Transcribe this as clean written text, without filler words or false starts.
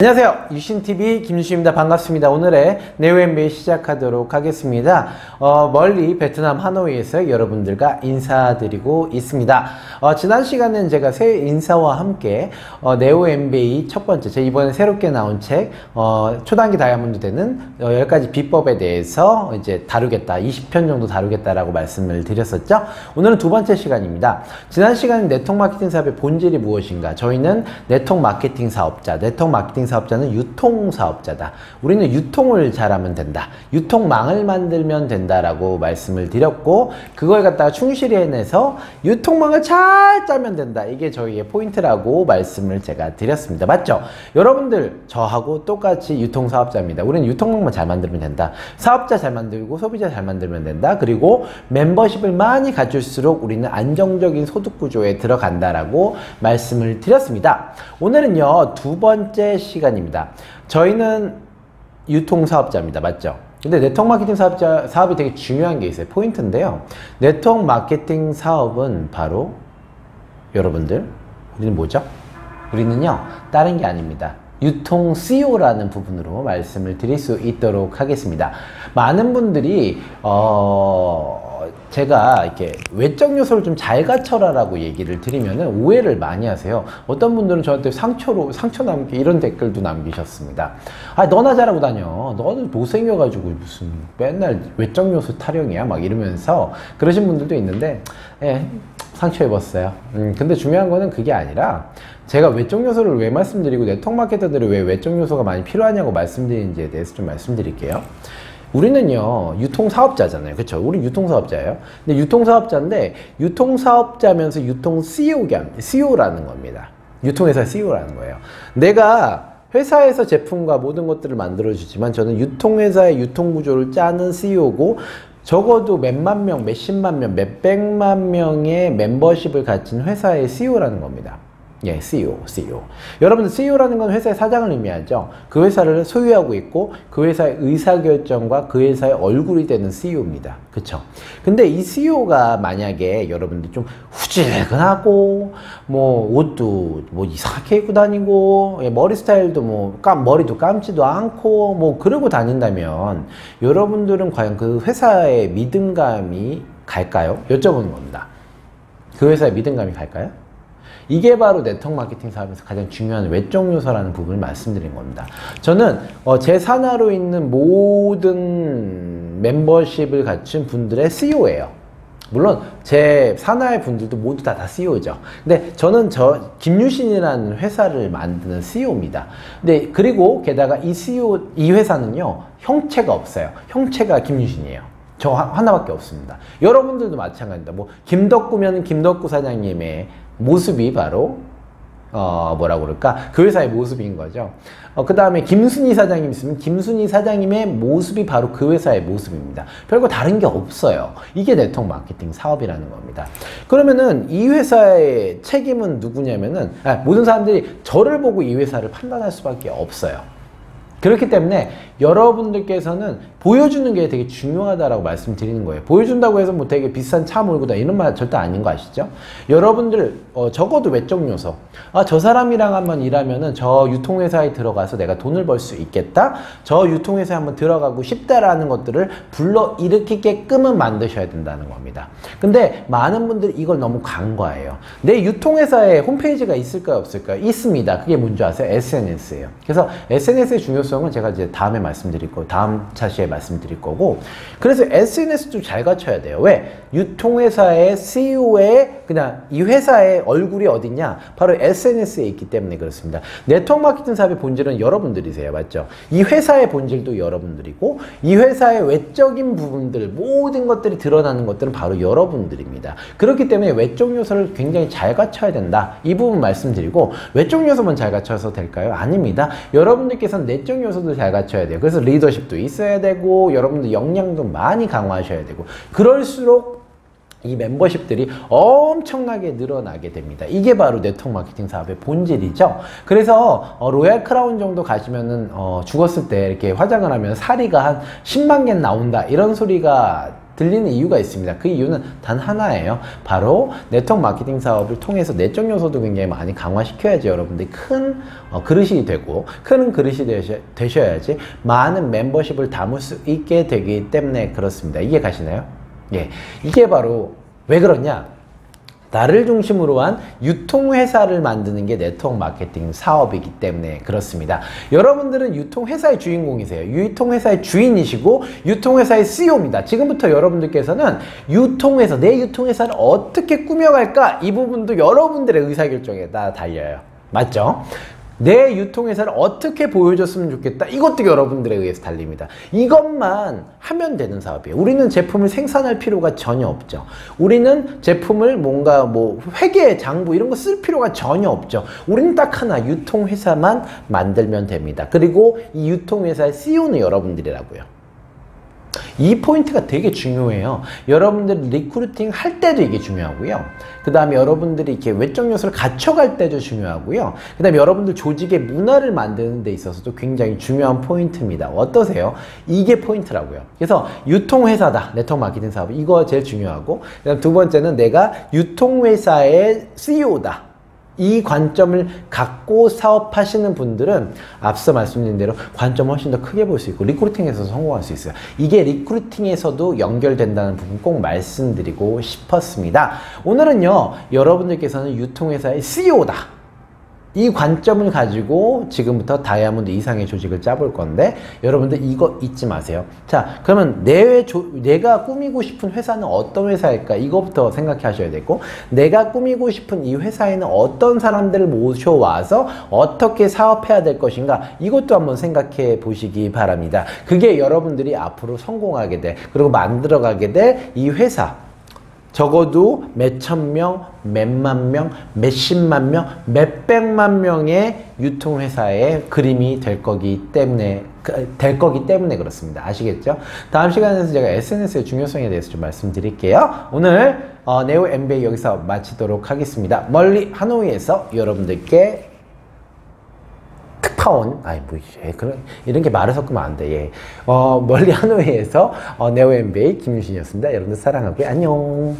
안녕하세요. 유신TV 김유신입니다. 반갑습니다. 오늘의 네오 MBA 시작하도록 하겠습니다. 멀리 베트남 하노이에서 여러분들과 인사드리고 있습니다. 지난 시간에는 제가 새 인사와 함께 네오 MBA 첫 번째, 제 이번에 새롭게 나온 책 초단기 다이아몬드 되는 10가지 비법에 대해서 이제 다루겠다, 20편 정도 다루겠다라고 말씀을 드렸었죠. 오늘은 두 번째 시간입니다. 지난 시간에 네트워크 마케팅 사업의 본질이 무엇인가? 저희는 네트워크 마케팅 사업자, 네트워크 마케팅 사업자는 유통사업자다. 우리는 유통을 잘하면 된다. 유통망을 만들면 된다라고 말씀을 드렸고, 그걸 갖다가 충실히 해내서 유통망을 잘 짜면 된다. 이게 저희의 포인트라고 말씀을 제가 드렸습니다. 맞죠? 여러분들 저하고 똑같이 유통사업자입니다. 우리는 유통망만 잘 만들면 된다. 사업자 잘 만들고 소비자 잘 만들면 된다. 그리고 멤버십을 많이 가질수록 우리는 안정적인 소득구조에 들어간다라고 말씀을 드렸습니다. 오늘은요, 두 번째 시간입니다. 저희는 유통사업자입니다. 맞죠? 근데 네트워크 마케팅 사업이 되게 중요한 게 있어요. 포인트인데요. 네트워크 마케팅 사업은 바로 여러분들, 우리는 뭐죠? 우리는요, 다른 게 아닙니다. 유통 CEO라는 부분으로 말씀을 드릴 수 있도록 하겠습니다. 많은 분들이 제가 이렇게 외적 요소를 좀 잘 갖춰라 라고 얘기를 드리면은 오해를 많이 하세요. 어떤 분들은 저한테 상처 남게 이런 댓글도 남기셨습니다. 아, 너나 잘하고 다녀. 너는 못생겨가지고 무슨 맨날 외적 요소 타령이야 막 이러면서 그러신 분들도 있는데, 예, 상처 입었어요. 근데 중요한 거는 그게 아니라, 제가 외적 요소를 왜 말씀드리고 네트워크 마케터들이 왜 외적 요소가 많이 필요하냐고 말씀드리는지에 대해서 좀 말씀드릴게요. 우리는요, 유통사업자잖아요. 그쵸? 우리 유통사업자예요. 근데 유통사업자인데, 유통사업자면서 유통 CEO라는 겁니다. 유통회사 CEO라는 거예요. 내가 회사에서 제품과 모든 것들을 만들어주지만, 저는 유통회사의 유통구조를 짜는 CEO고, 적어도 몇만 명, 몇십만 명, 몇백만 명의 멤버십을 갖춘 회사의 CEO라는 겁니다. 예, CEO. 여러분들 CEO라는 건 회사의 사장을 의미하죠. 그 회사를 소유하고 있고 그 회사의 의사결정과 그 회사의 얼굴이 되는 CEO입니다. 그쵸? 근데 이 CEO가 만약에 여러분들 좀 후질근하고 뭐 옷도 뭐 이상하게 입고 다니고, 예, 머리 스타일도 뭐 머리도 감지도 않고 뭐 그러고 다닌다면 여러분들은 과연 그 회사의 믿음감이 갈까요? 여쭤보는 겁니다. 그 회사의 믿음감이 갈까요? 이게 바로 네트워크 마케팅 사업에서 가장 중요한 외적 요소라는 부분을 말씀드린 겁니다. 저는 제 산하로 있는 모든 멤버십을 갖춘 분들의 CEO예요. 물론 제 산하의 분들도 모두 다 CEO죠. 근데 저는 김유신이라는 회사를 만드는 CEO입니다. 근데 그리고 게다가 이 회사는요, 형체가 없어요. 형체가 김유신이에요. 저 하나밖에 없습니다. 여러분들도 마찬가지입니다. 뭐 김덕구면 김덕구 사장님의 모습이 바로 뭐라고 그럴까? 그 회사의 모습인 거죠. 그 다음에 김순희 사장님 있으면 김순희 사장님의 모습이 바로 그 회사의 모습입니다. 별거 다른 게 없어요. 이게 네트워크 마케팅 사업이라는 겁니다. 그러면은 이 회사의 책임은 누구냐면은, 모든 사람들이 저를 보고 이 회사를 판단할 수밖에 없어요. 그렇기 때문에 여러분들께서는 보여주는 게 되게 중요하다라고 말씀드리는 거예요. 보여준다고 해서 뭐 되게 비싼 차 몰고 다 이런 말 절대 아닌 거 아시죠? 여러분들 적어도 외적 요소, 저 사람이랑 한번 일하면은 저 유통회사에 들어가서 내가 돈을 벌 수 있겠다, 저 유통회사에 한번 들어가고 싶다라는 것들을 불러일으키게끔은 만드셔야 된다는 겁니다. 근데 많은 분들이 이걸 너무 간과해요. 내 유통회사에 홈페이지가 있을까요, 없을까요? 있습니다. 그게 뭔지 아세요? SNS예요. 그래서 SNS의 중요성은 제가 이제 다음에 말씀드릴 거고, 다음 차시에 말씀드릴 거고, 그래서 SNS도 잘 갖춰야 돼요. 왜? 유통회사의 CEO의 그냥 이 회사의 얼굴이 어디냐? 바로 SNS에 있기 때문에 그렇습니다. 네트워크 마케팅 사업의 본질은 여러분들이세요. 맞죠? 이 회사의 본질도 여러분들이고, 이 회사의 외적인 부분들, 모든 것들이 드러나는 것들은 바로 여러분들입니다. 그렇기 때문에 외적 요소를 굉장히 잘 갖춰야 된다. 이 부분 말씀드리고, 외적 요소만 잘 갖춰서 될까요? 아닙니다. 여러분들께서는 내적 요소도 잘 갖춰야 돼요. 그래서 리더십도 있어야 되고, 여러분들 역량도 많이 강화하셔야 되고, 그럴수록 이 멤버십들이 엄청나게 늘어나게 됩니다. 이게 바로 네트워크 마케팅 사업의 본질이죠. 그래서 로얄 크라운 정도 가시면은 죽었을 때 이렇게 화장을 하면 사리가 한 10만 개 나온다, 이런 소리가 들리는 이유가 있습니다. 그 이유는 단 하나예요. 바로 네트워크 마케팅 사업을 통해서 내적 요소도 굉장히 많이 강화시켜야지 여러분들이 큰 그릇이 되고, 큰 그릇이 되셔야지 많은 멤버십을 담을 수 있게 되기 때문에 그렇습니다. 이해 가시나요? 예, 이게 바로 왜 그러냐? 나를 중심으로 한 유통회사를 만드는 게 네트워크 마케팅 사업이기 때문에 그렇습니다. 여러분들은 유통회사의 주인공이세요. 유통회사의 주인이시고 유통회사의 CEO입니다. 지금부터 여러분들께서는 유통회사, 내 유통회사를 어떻게 꾸며갈까? 이 부분도 여러분들의 의사결정에 따라 달려요. 맞죠? 내 유통회사를 어떻게 보여줬으면 좋겠다. 이것도 여러분들에 의해서 달립니다. 이것만 하면 되는 사업이에요. 우리는 제품을 생산할 필요가 전혀 없죠. 우리는 제품을 뭔가 뭐 회계, 장부 이런 거 쓸 필요가 전혀 없죠. 우리는 딱 하나 유통회사만 만들면 됩니다. 그리고 이 유통회사의 CEO는 여러분들이라고요. 이 포인트가 되게 중요해요. 여러분들 리크루팅 할 때도 이게 중요하고요. 그 다음에 여러분들이 이렇게 외적 요소를 갖춰갈 때도 중요하고요. 그 다음에 여러분들 조직의 문화를 만드는 데 있어서도 굉장히 중요한 포인트입니다. 어떠세요? 이게 포인트라고요. 그래서 유통회사다. 네트워크 마케팅 사업. 이거 제일 중요하고, 그 다음 두 번째는 내가 유통회사의 CEO다. 이 관점을 갖고 사업하시는 분들은 앞서 말씀드린 대로 관점을 훨씬 더 크게 볼 수 있고 리크루팅에서 성공할 수 있어요. 이게 리크루팅에서도 연결된다는 부분 꼭 말씀드리고 싶었습니다. 오늘은요, 여러분들께서는 유통회사의 CEO다. 이 관점을 가지고 지금부터 다이아몬드 이상의 조직을 짜볼 건데, 여러분들 이거 잊지 마세요. 자, 그러면 내가 꾸미고 싶은 회사는 어떤 회사일까? 이거부터 생각해 하셔야 되고, 내가 꾸미고 싶은 이 회사에는 어떤 사람들을 모셔와서 어떻게 사업해야 될 것인가? 이것도 한번 생각해 보시기 바랍니다. 그게 여러분들이 앞으로 성공하게 돼, 그리고 만들어가게 될 이 회사, 적어도 몇천 명, 몇만 명, 몇십만 명, 몇백만 명의 유통회사의 그림이 될 거기 때문에 그렇습니다. 아시겠죠? 다음 시간에서 제가 SNS의 중요성에 대해서 좀 말씀드릴게요. 오늘 네오 MBA 여기서 마치도록 하겠습니다. 멀리 하노이에서 여러분들께 특파원, 이런 게 말을 섞으면 안 돼. 예. 멀리 하노이에서 네오 MBA 김유신이었습니다. 여러분들 사랑하고요. 안녕.